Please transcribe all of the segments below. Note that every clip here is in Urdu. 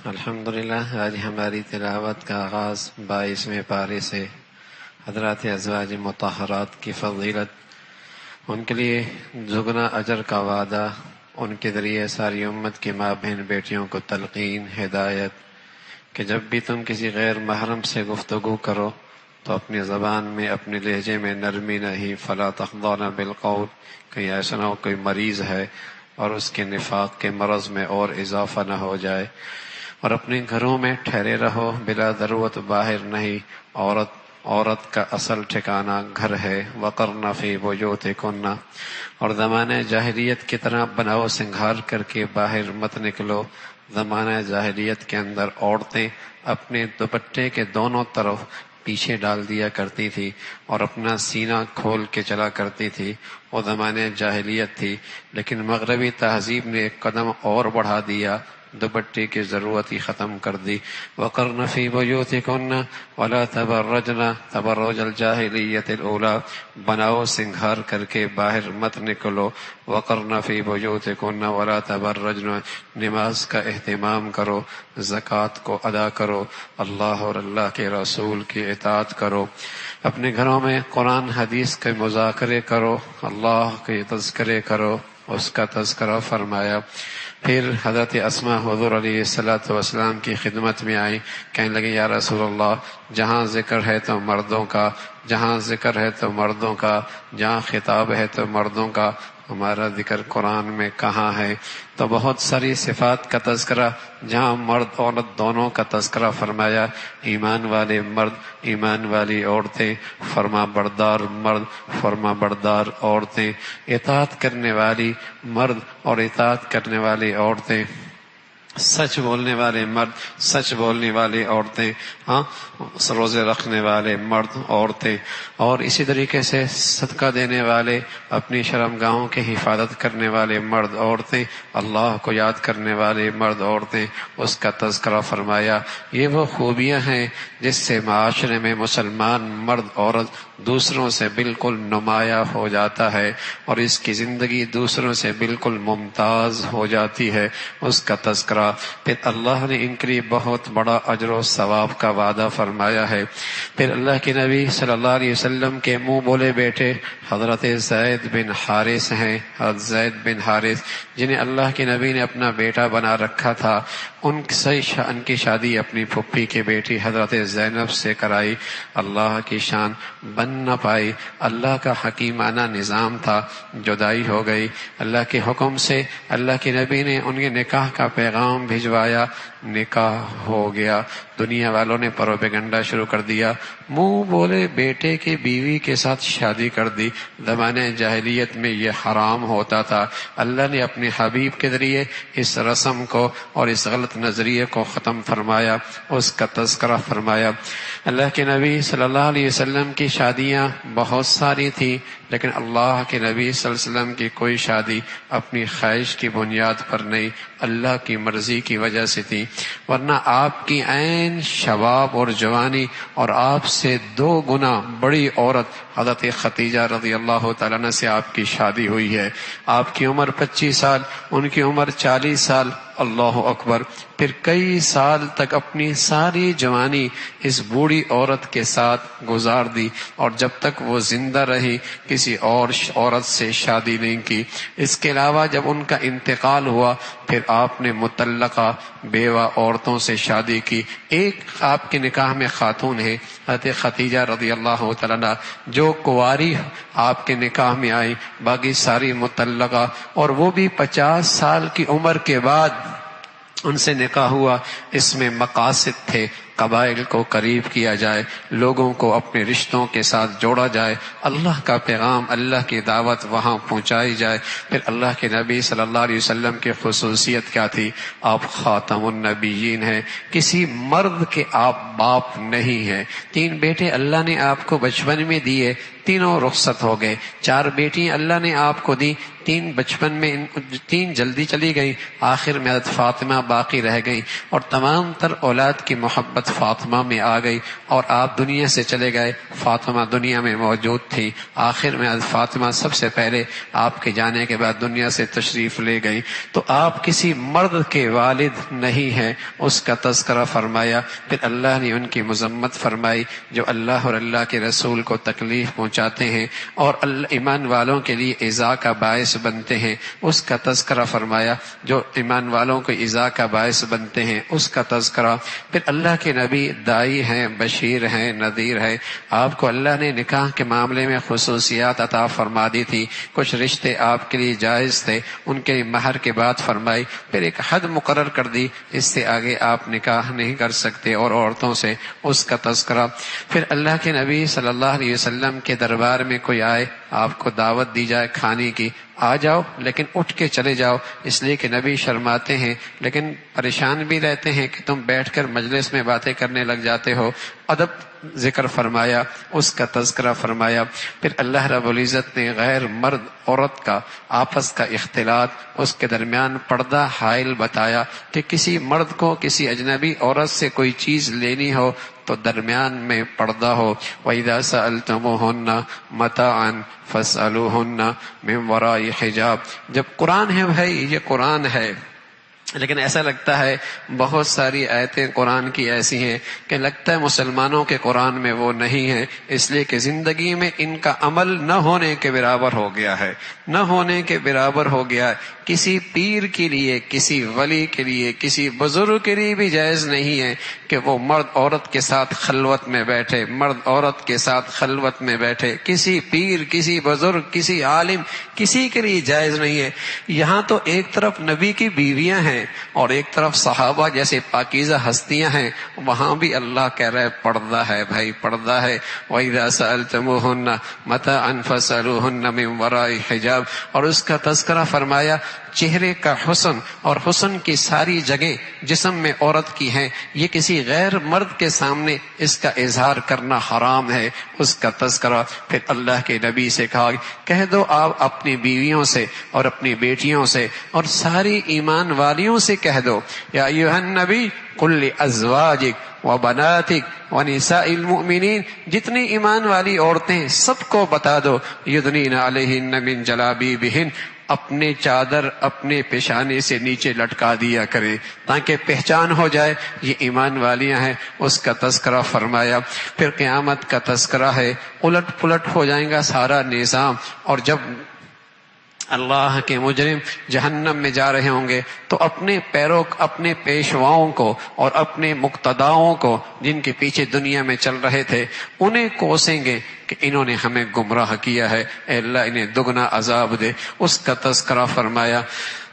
الحمدللہ، آج ہماری تلاوت کا آغاز 22ویں پارے سے حضرات ازواج مطہرات کی فضیلت، ان کے لیے دگنا اجر کا وعدہ، ان کے ذریعے ساری امت کی ماں بہن بیٹیوں کو تلقین، ہدایت کہ جب بھی تم کسی غیر محرم سے گفتگو کرو تو اپنی زبان میں، اپنے لہجے میں نرمی نہیں، فلا تخضعن بالقول، کہیں ایسا نہ ہو کوئی مریض ہے اور اس کے نفاق کے مرض میں اور اضافہ نہ ہو جائے، اور اپنے گھروں میں ٹھہرے رہو، بلا ضرورت باہر نہیں۔ عورت کا اصل ٹھکانہ گھر ہے، وقرن فی بیوتکن، اور زمانہ جاہلیت کی طرح بناؤ سنگھار کر کے باہر مت نکلو۔ زمانہ جاہلیت کے اندر عورتیں اپنے دوپٹے کے دونوں طرف پیچھے ڈال دیا کرتی تھی اور اپنا سینہ کھول کے چلا کرتی تھی، وہ زمانے جاہلیت تھی۔ لیکن مغربی تہذیب نے ایک قدم اور بڑھا دیا، دوپٹے کی ضرورت ہی ختم کر دی۔ وقرن فی بیوتکن ولا تبرجن تبرج الجاہلیت الاولی، بناؤ سنگھار کر کے باہر مت نکلو۔ وقرن فی بیوتکن ولا تبرجن، نماز کا اہتمام کرو، زکوٰۃ کو ادا کرو، اللہ اور اللہ کے رسول کی اطاعت کرو، اپنے گھروں میں قرآن حدیث کے مذاکرے کرو، اللہ کے تذکرے کرو، اس کا تذکرہ فرمایا۔ پھر حضرت اسماء حضور علیہ السلام کی خدمت میں آئی، کہنے لگے یا رسول اللہ، جہاں ذکر ہے تو مردوں کا، جہاں ذکر ہے تو مردوں کا، جہاں خطاب ہے تو مردوں کا، ہمارا ذکر قرآن میں کہاں ہے؟ تو بہت ساری صفات کا تذکرہ، جہاں مرد عورت دونوں کا تذکرہ فرمایا، ایمان والے مرد، ایمان والی عورتیں، فرما بردار مرد، فرما بردار عورتیں، اطاعت کرنے والی مرد اور اطاعت کرنے والی عورتیں، سچ بولنے والے مرد، سچ بولنے والی عورتیں، روزے رکھنے والے مرد عورتیں، اور اسی طریقے سے صدقہ دینے والے، اپنی شرمگاہوں کی حفاظت کرنے والے مرد عورتیں، اللہ کو یاد کرنے والے مرد عورتیں، اس کا تذکرہ فرمایا۔ یہ وہ خوبیاں ہیں جس سے معاشرے میں مسلمان مرد عورت دوسروں سے بالکل نمایاں ہو جاتا ہے اور اس کی زندگی دوسروں سے بالکل ممتاز ہو جاتی ہے، اس کا تذکرہ۔ پھر اللہ نے ان کے لیے بہت بڑا اجر و ثواب کا وعدہ فرمایا ہے۔ پھر اللہ کے نبی صلی اللہ علیہ وسلم کے منہ بولے بیٹے حضرت زید بن حارث ہیں، حضرت زید بن حارث جنہیں اللہ کے نبی نے اپنا بیٹا بنا رکھا تھا، ان کی شادی اپنی پھپھی کی بیٹی حضرت زینب سے کرائی۔ اللہ کی شان بن نہ پائی، اللہ کا حکیمانہ نظام تھا، جدائی ہو گئی۔ اللہ کے حکم سے اللہ کے نبی نے ان کے نکاح کا پیغام بھجوایا، نکاح ہو گیا۔ دنیا والوں نے پروپیگنڈا شروع کر دیا، منہ بولے بیٹے کی بیوی کے ساتھ شادی کر دی۔ زمانے جاہلیت میں یہ حرام ہوتا تھا، اللہ نے اپنے حبیب کے ذریعے اس رسم کو اور اس غلط نظریے کو ختم فرمایا، اس کا تذکرہ فرمایا۔ اللہ کے نبی صلی اللہ علیہ وسلم کی شادیاں بہت ساری تھیں، لیکن اللہ کے نبی صلی اللہ علیہ وسلم کی کوئی شادی اپنی خواہش کی بنیاد پر نہیں، اللہ کی مرضی کی وجہ سے تھی، ورنہ آپ کی عین شباب اور جوانی اور آپ سے 2 گنا بڑی عورت حضرت خدیجہ رضی اللہ تعالیٰ عنہ سے آپ کی شادی ہوئی ہے۔ آپ کی عمر 25 سال، ان کی عمر 40 سال، اللہ اکبر۔ پھر کئی سال تک اپنی ساری جوانی اس بوڑھی عورت کے ساتھ گزار دی، اور جب تک وہ زندہ رہی کسی اور عورت سے شادی نہیں کی۔ اس کے علاوہ جب ان کا انتقال ہوا پھر آپ نے مطلقہ بیوہ عورتوں سے شادی کی۔ ایک آپ کے نکاح میں خاتون ہے حضرت خدیجہ رضی اللہ تعالیٰ عنہ، جو کنواری آپ کے نکاح میں آئی، باقی ساری مطلقہ، اور وہ بھی 50 سال کی عمر کے بعد ان سے نکاح ہوا۔ اس میں مقاصد تھے، قبائل کو قریب کیا جائے، لوگوں کو اپنے رشتوں کے ساتھ جوڑا جائے، اللہ کا پیغام، اللہ کی دعوت وہاں پہنچائی جائے۔ پھر اللہ کے نبی صلی اللہ علیہ وسلم کی خصوصیت کیا تھی؟ آپ خاتم النبیین ہیں، کسی مرد کے آپ باپ نہیں ہیں۔ 3 بیٹے اللہ نے آپ کو بچپن میں دیے، تینوں رخصت ہو گئے۔ 4 بیٹیاں اللہ نے آپ کو دی، تین بچپن میں تین جلدی چلی گئیں، آخر میں حضرت فاطمہ باقی رہ گئیں، اور تمام تر اولاد کی محبت فاطمہ میں آ گئی، اور آپ دنیا سے چلے گئے، فاطمہ دنیا میں موجود تھی، آخر میں حضرت فاطمہ سب سے پہلے آپ کے جانے کے بعد دنیا سے تشریف لے گئی۔ تو آپ کسی مرد کے والد نہیں ہیں، اس کا تذکرہ فرمایا۔ پھر اللہ نے ان کی مذمت فرمائی جو اللہ اور اللہ کے رسول کو تکلیف پہنچاتے ہیں اور ایمان والوں کے لیے ایذا کا باعث بنتے ہیں، اس کا تذکرہ فرمایا۔ جو ایمان والوں کو ایذا کا باعث بنتے ہیں اس کا تذکرہ۔ پھر اللہ کے نبی دائی ہیں، بشیر ہیں، نذیر ہیں، آپ کو اللہ نے نکاح کے معاملے میں خصوصیات عطا فرما دی تھی، کچھ رشتے آپ کے لیے جائز تھے، ان کے مہر کے بعد فرمائی، پھر ایک حد مقرر کر دی، اس سے آگے آپ نکاح نہیں کر سکتے اور عورتوں سے، اس کا تذکرہ۔ پھر اللہ کے نبی صلی اللہ علیہ وسلم کے دربار میں کوئی آئے، آپ کو دعوت دی جائے کھانے کی، آ جاؤ لیکن اٹھ کے چلے جاؤ، اس لیے کہ نبی شرماتے ہیں لیکن پریشان بھی رہتے ہیں کہ تم بیٹھ کر مجلس میں باتیں کرنے لگ جاتے ہو، ادب ذکر فرمایا، اس کا تذکرہ فرمایا۔ پھر اللہ رب العزت نے غیر مرد عورت کا آپس کا اختلاط، اس کے درمیان پردہ حائل بتایا کہ کسی مرد کو کسی اجنبی عورت سے کوئی چیز لینی ہو تو درمیان میں پردہ ہو۔ وَإِذَا سَأَلْتُمُوهُنَّ مَتَاعًا فَاسْأَلُوهُنَّ مِنْ وَرَاءِ حِجَابٍ۔ جب قرآن ہے بھائی، یہ قرآن ہے، لیکن ایسا لگتا ہے بہت ساری آیتیں قرآن کی ایسی ہیں کہ لگتا ہے مسلمانوں کے قرآن میں وہ نہیں ہے، اس لیے کہ زندگی میں ان کا عمل نہ ہونے کے برابر ہو گیا ہے، نہ ہونے کے برابر ہو گیا ہے۔ کسی پیر کے لیے، کسی ولی کے لیے، کسی بزرگ کے لیے بھی جائز نہیں ہے کہ وہ مرد عورت کے ساتھ خلوت میں بیٹھے، مرد عورت کے ساتھ خلوت میں بیٹھے، کسی پیر، کسی بزرگ، کسی عالم، کسی کے لیے جائز نہیں ہے۔ یہاں تو ایک طرف نبی کی بیویاں ہیں اور ایک طرف صحابہ جیسے پاکیزہ ہستیاں ہیں، وہاں بھی اللہ کہہ رہے پردہ ہے بھائی، پردہ ہے۔ وَإِذَا سَأَلْتُمُوهُنَّ مَتَاعًا فَاسْأَلُوهُنَّ مِنْ وَرَاءِ حِجَابٍ، اور اس کا تذکرہ فرمایا۔ چہرے کا حسن اور حسن کی ساری جگہیں جسم میں عورت کی ہیں، یہ کسی غیر مرد کے سامنے اس کا اظہار کرنا حرام ہے، اس کا تذکرہ۔ پھر اللہ کے نبی سے کہا کہہ دو آپ اپنی بیویوں سے اور اپنی بیٹیوں سے اور ساری ایمان والیوں سے کہہ دو، یا ایھا النبی قل لازواجک وبناتک ونساء المؤمنین، جتنی ایمان والی عورتیں سب کو بتا دو، یدنین علیہن من جلابیبہن، اپنے چادر اپنے پیشانے سے نیچے لٹکا دیا کرے تاکہ پہچان ہو جائے یہ ایمان والیاں ہیں، اس کا تذکرہ فرمایا۔ پھر قیامت کا تذکرہ ہے، الٹ پلٹ ہو جائیں گا سارا نظام، اور جب اللہ کے مجرم جہنم میں جا رہے ہوں گے تو اپنے پیشواؤں کو اور اپنے مقتداؤں کو جن کے پیچھے دنیا میں چل رہے تھے انہیں کوسیں گے کہ انہوں نے ہمیں گمراہ کیا ہے، اے اللہ انہیں دگنا عذاب دے، اس کا تذکرہ فرمایا۔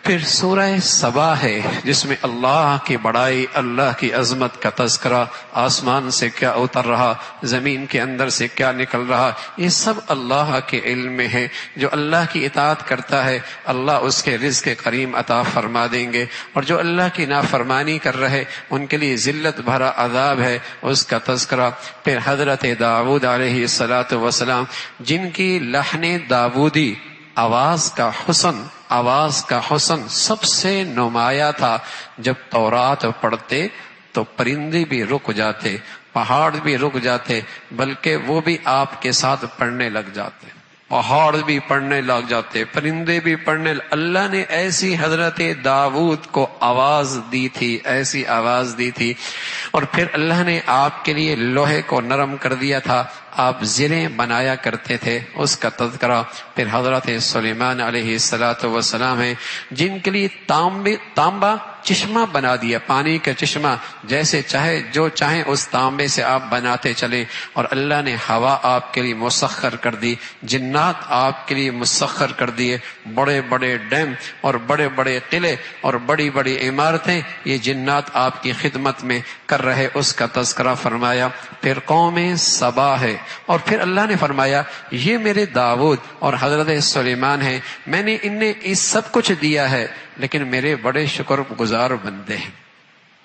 پھر سورہ سبا ہے جس میں اللہ کی بڑائی، اللہ کی عظمت کا تذکرہ، آسمان سے کیا اتر رہا، زمین کے اندر سے کیا نکل رہا، یہ سب اللہ کے علم میں ہے۔ جو اللہ کی اطاعت کرتا ہے اللہ اس کے رزق کریم عطا فرما دیں گے، اور جو اللہ کی نافرمانی کر رہے ان کے لیے ذلت بھرا عذاب ہے، اس کا تذکرہ۔ پھر حضرت داؤد علیہ السلام جن کی لحن داودی، آواز کا حسن سب سے نمایاں تھا، جب تورات پڑھتے تو پرندے بھی رک جاتے، پہاڑ بھی رک جاتے، بلکہ وہ بھی آپ کے ساتھ پڑھنے لگ جاتے، پہاڑ بھی پڑھنے لگ جاتے، پرندے بھی پڑھنے اللہ نے ایسی حضرت داؤد کو آواز دی تھی، ایسی آواز دی تھی۔ اور پھر اللہ نے آپ کے لیے لوہے کو نرم کر دیا تھا، آپ زریں بنایا کرتے تھے، اس کا تذکرہ۔ پھر حضرت سلیمان علیہ السلام ہیں جن کے لیے تانبا چشمہ بنا دیا، پانی کا چشمہ، جیسے چاہے جو چاہیں اس تانبے سے آپ بناتے چلیں۔ اور اللہ نے ہوا آپ کے لیے مسخر کر دی، جنات آپ کے لیے مسخر کر دیے، بڑے بڑے ڈیم اور بڑے بڑے قلعے اور بڑی بڑی عمارتیں یہ جنات آپ کی خدمت میں کر رہے، اس کا تذکرہ فرمایا۔ پھر قوم سبا ہے، اور پھر اللہ نے فرمایا یہ میرے داؤد اور حضرت سلیمان ہیں، میں نے انہیں اس سب کچھ دیا ہے لیکن میرے بڑے شکر گزار بندے ہیں،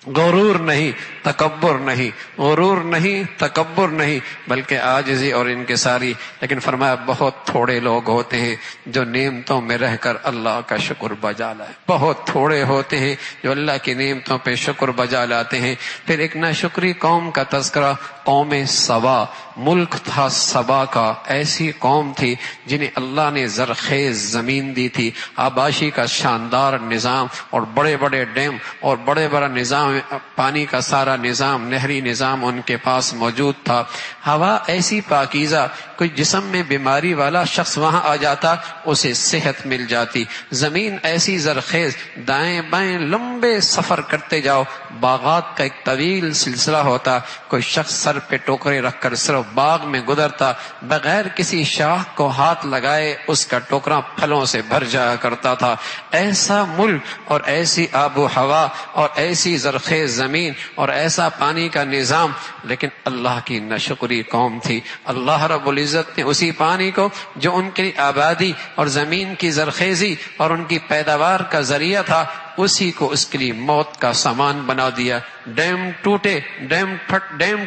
غرور نہیں، تکبر نہیں، غرور نہیں، تکبر نہیں، بلکہ عاجزی اور انکساری۔ لیکن فرمایا بہت تھوڑے لوگ ہوتے ہیں جو نعمتوں میں رہ کر اللہ کا شکر بجا لائے، بہت تھوڑے ہوتے ہیں جو اللہ کی نعمتوں پہ شکر بجا لاتے ہیں۔ پھر ایک ناشکری قوم کا تذکرہ، قوم سبا، ملک تھا سبا کا، ایسی قوم تھی جنہیں اللہ نے زرخیز زمین دی تھی، آباشی کا شاندار نظام اور بڑے بڑے ڈیم اور بڑے بڑا نظام، پانی کا سارا نظام، نہری نظام ان کے پاس موجود تھا۔ ہوا ایسی پاکیزہ، کوئی جسم میں بیماری والا شخص وہاں آ جاتا اسے صحت مل جاتی۔ زمین ایسی زرخیز، دائیں بائیں لمبے سفر کرتے جاؤ، باغات کا ایک طویل سلسلہ ہوتا، کوئی شخص سر پہ ٹوکرے رکھ کر صرف باغ میں گزرتا، بغیر کسی شاخ کو ہاتھ لگائے اس کا ٹوکرا پھلوں سے بھر جایا کرتا تھا۔ ایسا ملک اور ایسی آب و ہوا اور ایسی زرخیز زمین اور ایسا پانی کا نظام، لیکن اللہ کی ناشکری قوم تھی۔ اللہ رب العزت نے اسی پانی کو جو ان کی آبادی اور زمین کی زرخیزی اور ان کی پیداوار کا ذریعہ تھا، اسی کو اس کے لیے موت کا سامان بنا دیا۔ ڈیم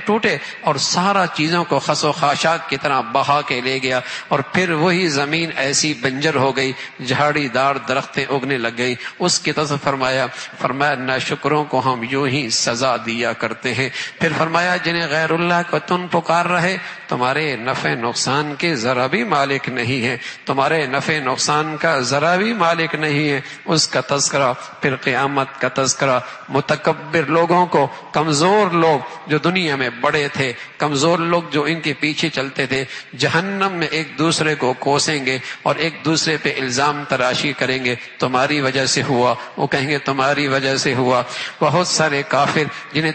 ٹوٹے اور سارا چیزوں کو خس و خاشاک کی طرح بہا کے لے گیا، اور پھر وہی زمین ایسی بنجر ہو گئی، جھاڑی دار درختیں اگنے لگ گئی۔ اس کی طرف فرمایا ناشکروں کو ہم یوں ہی سزا دیا کرتے ہیں۔ پھر فرمایا جنہیں غیر اللہ کو تم پکار رہے، تمہارے نفع نقصان کے ذرا بھی مالک نہیں ہے، تمہارے نفع نقصان کا ذرا بھی مالک نہیں ہے۔ اس کا تذکرہ، پھر قیامت کا تذکرہ، متکبر لوگوں کو، کمزور لوگ جو دنیا میں بڑے تھے، کمزور لوگ جو ان کے پیچھے چلتے تھے، جہنم میں ایک دوسرے کو کوسیں گے اور ایک دوسرے پہ الزام تراشی کریں گے، تمہاری وجہ سے ہوا، وہ کہیں گے تمہاری وجہ سے ہوا۔ بہت سارے کافر جنہیں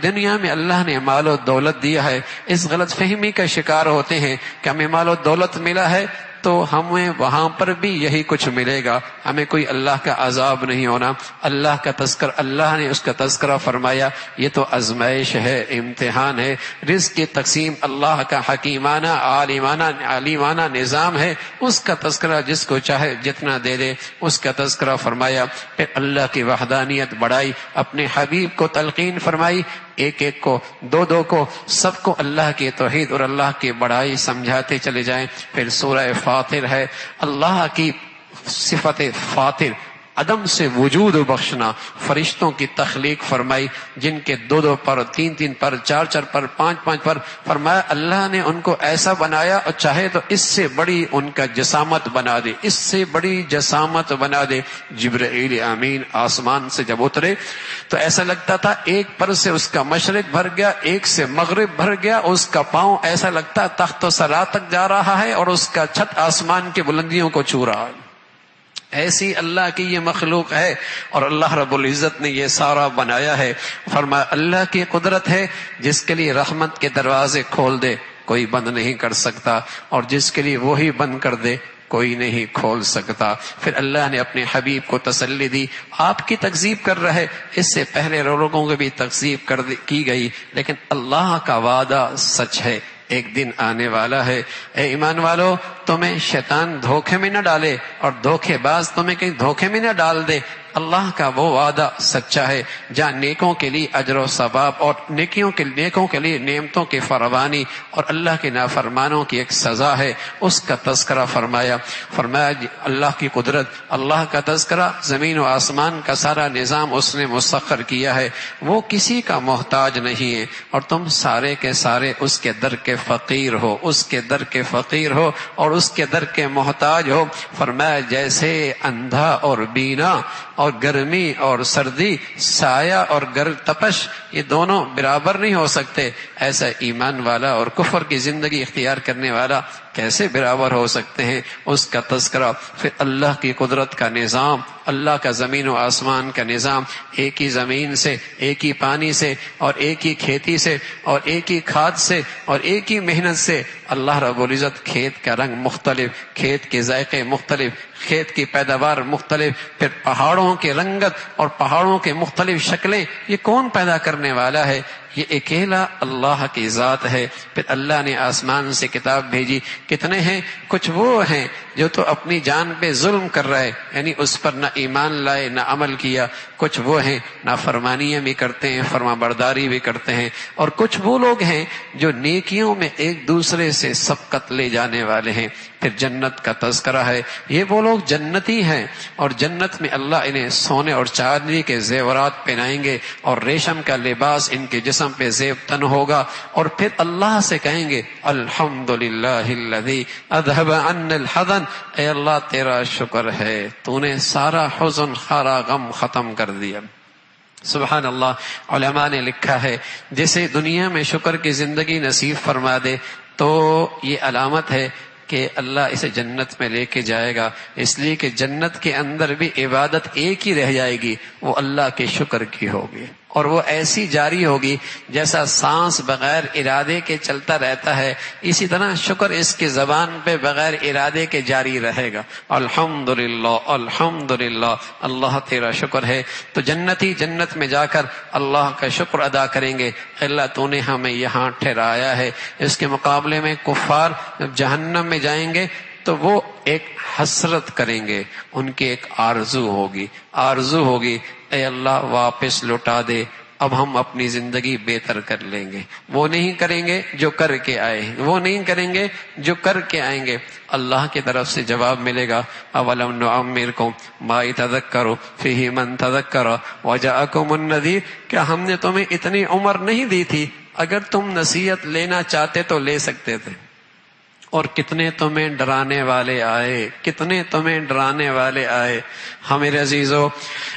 دنیا میں اللہ نے مال و دولت دیا ہے، اس غلط فہمی کا شکار ہوتے ہیں کہ ہمیں مال و دولت ملا ہے تو ہمیں وہاں پر بھی یہی کچھ ملے گا، ہمیں کوئی اللہ کا عذاب نہیں ہونا۔ اللہ کا تذکر، اللہ نے اس کا تذکرہ فرمایا یہ تو آزمائش ہے، امتحان ہے۔ رزق کی تقسیم اللہ کا حکیمانہ عالمانہ نظام ہے، اس کا تذکرہ جس کو چاہے جتنا دے دے، اس کا تذکرہ فرمایا۔ پھر اللہ کی وحدانیت بڑھائی، اپنے حبیب کو تلقین فرمائی، ایک ایک کو، دو کو، سب کو اللہ کی توحید اور اللہ کی بڑائی سمجھاتے چلے جائیں۔ پھر سورہ فاطر ہے، اللہ کی صفت فاطر، عدم سے وجود بخشنا، فرشتوں کی تخلیق فرمائی، جن کے 2 پر، 3 پر، 4 پر، 5 پر، فرمایا اللہ نے ان کو ایسا بنایا اور چاہے تو اس سے بڑی ان کا جسامت بنا دے، اس سے بڑی جسامت بنا دے۔ جبرائیل امین آسمان سے جب اترے تو ایسا لگتا تھا ایک پر سے اس کا مشرق بھر گیا، ایک سے مغرب بھر گیا، اس کا پاؤں ایسا لگتا تخت و سرا تک جا رہا ہے اور اس کا چھت آسمان کی بلندیوں کو چھو رہا ہے۔ ایسی اللہ کی یہ مخلوق ہے اور اللہ رب العزت نے یہ سارا بنایا ہے۔ فرمایا اللہ کی قدرت ہے، جس کے لیے رحمت کے دروازے کھول دے کوئی بند نہیں کر سکتا، اور جس کے لیے وہی بند کر دے کوئی نہیں کھول سکتا۔ پھر اللہ نے اپنے حبیب کو تسلی دی، آپ کی تکذیب کر رہے، اس سے پہلے لوگوں کی بھی تکذیب کی گئی، لیکن اللہ کا وعدہ سچ ہے، ایک دن آنے والا ہے۔ اے ایمان والو، تمہیں شیطان دھوکے میں نہ ڈالے اور دھوکے باز تمہیں کہیں دھوکے میں نہ ڈال دے۔ اللہ کا وہ وعدہ سچا ہے جہاں نیکوں کے لیے اجر و ثواب اور نیکوں کے لیے نعمتوں کی فراوانی اور اللہ کے نافرمانوں کی ایک سزا ہے، اس کا تذکرہ فرمایا۔ اللہ کی قدرت، اللہ کا تذکرہ، زمین و آسمان کا سارا نظام اس نے مسخر کیا ہے، وہ کسی کا محتاج نہیں ہے اور تم سارے کے سارے اس کے در کے فقیر ہو، اس کے در کے فقیر ہو اور اس کے در کے محتاج ہو۔ فرمایا جیسے اندھا اور بینا اور گرمی اور سردی، سایہ اور تپش، یہ دونوں برابر نہیں ہو سکتے، ایسا ایمان والا اور کفر کی زندگی اختیار کرنے والا کیسے برابر ہو سکتے ہیں، اس کا تذکرہ۔ پھر اللہ کی قدرت کا نظام، اللہ کا زمین و آسمان کا نظام، ایک ہی زمین سے، ایک ہی پانی سے اور ایک ہی کھیتی سے اور ایک ہی کھاد سے اور ایک ہی محنت سے اللہ رب العزت کھیت کا رنگ مختلف، کھیت کے ذائقے مختلف، کھیت کی پیداوار مختلف، پھر پہاڑوں کی رنگت اور پہاڑوں کے مختلف شکلیں، یہ کون پیدا کرنے والا ہے؟ یہ اکیلا اللہ کی ذات ہے۔ پھر اللہ نے آسمان سے کتاب بھیجی، کتنے ہیں؟ کچھ وہ ہیں جو تو اپنی جان پہ ظلم کر رہا ہے، یعنی اس پر نہ ایمان لائے نہ عمل کیا. کچھ وہ ہیں نافرمانیاں بھی کرتے ہیں، فرما برداری بھی کرتے ہیں، اور کچھ وہ لوگ ہیں جو نیکیوں میں ایک دوسرے سے سبقت لے جانے والے ہیں. پھر جنت کا تذکرہ ہے. یہ وہ لوگ جنتی ہیں، اور جنت میں اللہ انہیں سونے اور چاندی کے زیورات پہنائیں گے، اور ریشم کا لباس ان کے جسم پہ زیب تن ہوگا. اور پھر اللہ سے کہیں گے الحمدللہ الذی اذهب عنا الحزن، اے اللہ تیرا شکر ہے تو نے سارا حزن سارا غم ختم کر دیا. سبحان اللہ. علماء نے لکھا ہے جسے دنیا میں شکر کی زندگی نصیب فرما دے تو یہ علامت ہے کہ اللہ اسے جنت میں لے کے جائے گا، اس لیے کہ جنت کے اندر بھی عبادت ایک ہی رہ جائے گی، وہ اللہ کے شکر کی ہوگی، اور وہ ایسی جاری ہوگی جیسا سانس بغیر ارادے کے چلتا رہتا ہے، اسی طرح شکر اس کی زبان پہ بغیر ارادے کے جاری رہے گا. الحمدللہ الحمدللہ، اللہ تیرا شکر ہے. تو جنتی جنت میں جا کر اللہ کا شکر ادا کریں گے، اللہ تو نے ہمیں یہاں ٹھہرایا ہے. اس کے مقابلے میں کفار جب جہنم میں جائیں گے تو وہ ایک حسرت کریں گے، ان کی ایک آرزو ہوگی اے اللہ واپس لوٹا دے، اب ہم اپنی زندگی بہتر کر لیں گے. وہ نہیں کریں گے جو کر کے آئے، وہ نہیں کریں گے جو کر کے آئیں گے. اللہ کی طرف سے جواب ملے گا اولم نعمرکم ما یتذکر فیہ من تذکر وجاءکم النذیر، کیا ہم نے تمہیں اتنی عمر نہیں دی تھی؟ اگر تم نصیحت لینا چاہتے تو لے سکتے تھے. اور کتنے تمہیں ڈرانے والے آئے. ہمارے عزیزو،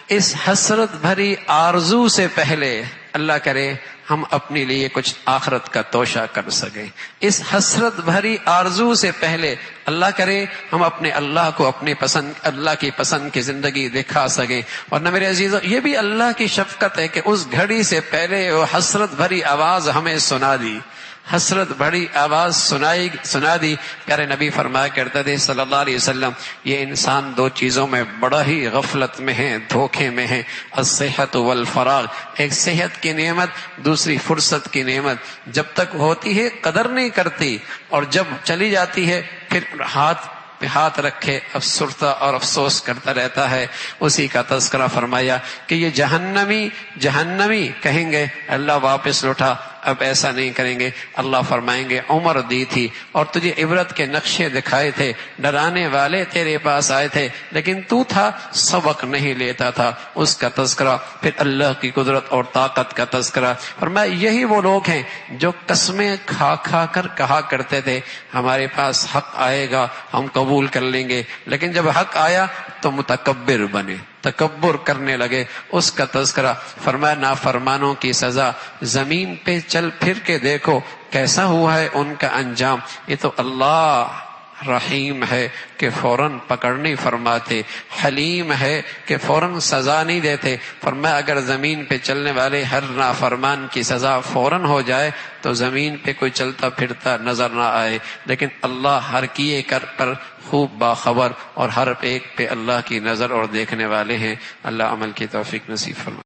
اس حسرت بھری آرزو سے پہلے اللہ کرے ہم اپنے لیے کچھ آخرت کا توشہ کر سکیں. اس حسرت بھری آرزو سے پہلے اللہ کرے ہم اپنے اللہ کو اللہ کی پسند کی زندگی دکھا سکیں. ورنہ میرے عزیزو یہ بھی اللہ کی شفقت ہے کہ اس گھڑی سے پہلے وہ حسرت بھری آواز ہمیں سنا دی، حسرت بڑی آواز سنا دی. پیارے نبی فرمایا کرتے تھے صلی اللہ علیہ وسلم، یہ انسان دو چیزوں میں بڑا ہی غفلت میں ہے، دھوکے میں ہے. الصحت والفراغ، ایک صحت کی نعمت، دوسری فرصت کی نعمت. جب تک ہوتی ہے قدر نہیں کرتی، اور جب چلی جاتی ہے پھر ہاتھ رکھے افسردہ اور افسوس کرتا رہتا ہے. اسی کا تذکرہ فرمایا کہ یہ جہنمی کہیں گے اللہ واپس لوٹا، اب ایسا نہیں کریں گے. اللہ فرمائیں گے عمر دی تھی اور تجھے عبرت کے نقشے دکھائے تھے، ڈرانے والے تیرے پاس آئے تھے، لیکن تو تھا سبق نہیں لیتا تھا. اس کا تذکرہ. پھر اللہ کی قدرت اور طاقت کا تذکرہ. فرمایا یہی وہ لوگ ہیں جو قسمیں کھا کر کہا کرتے تھے ہمارے پاس حق آئے گا ہم قبول کر لیں گے، لیکن جب حق آیا تو متکبر بنے، تکبر کرنے لگے. اس کا تذکرہ. فرمایا نافرمانوں کی سزا، زمین پہ چل پھر کے دیکھو کیسا ہوا ہے ان کا انجام. یہ تو اللہ رحیم ہے کہ فوراً پکڑ نہیں فرماتے، حلیم ہے کہ فوراً سزا نہیں دیتے. فرمایا اگر زمین پہ چلنے والے ہر نافرمان کی سزا فوراً ہو جائے تو زمین پہ کوئی چلتا پھرتا نظر نہ آئے، لیکن اللہ ہر کیے کر پر خوب باخبر، اور ہر ایک پہ اللہ کی نظر اور دیکھنے والے ہیں. اللہ عمل کی توفیق نصیب فرمائے.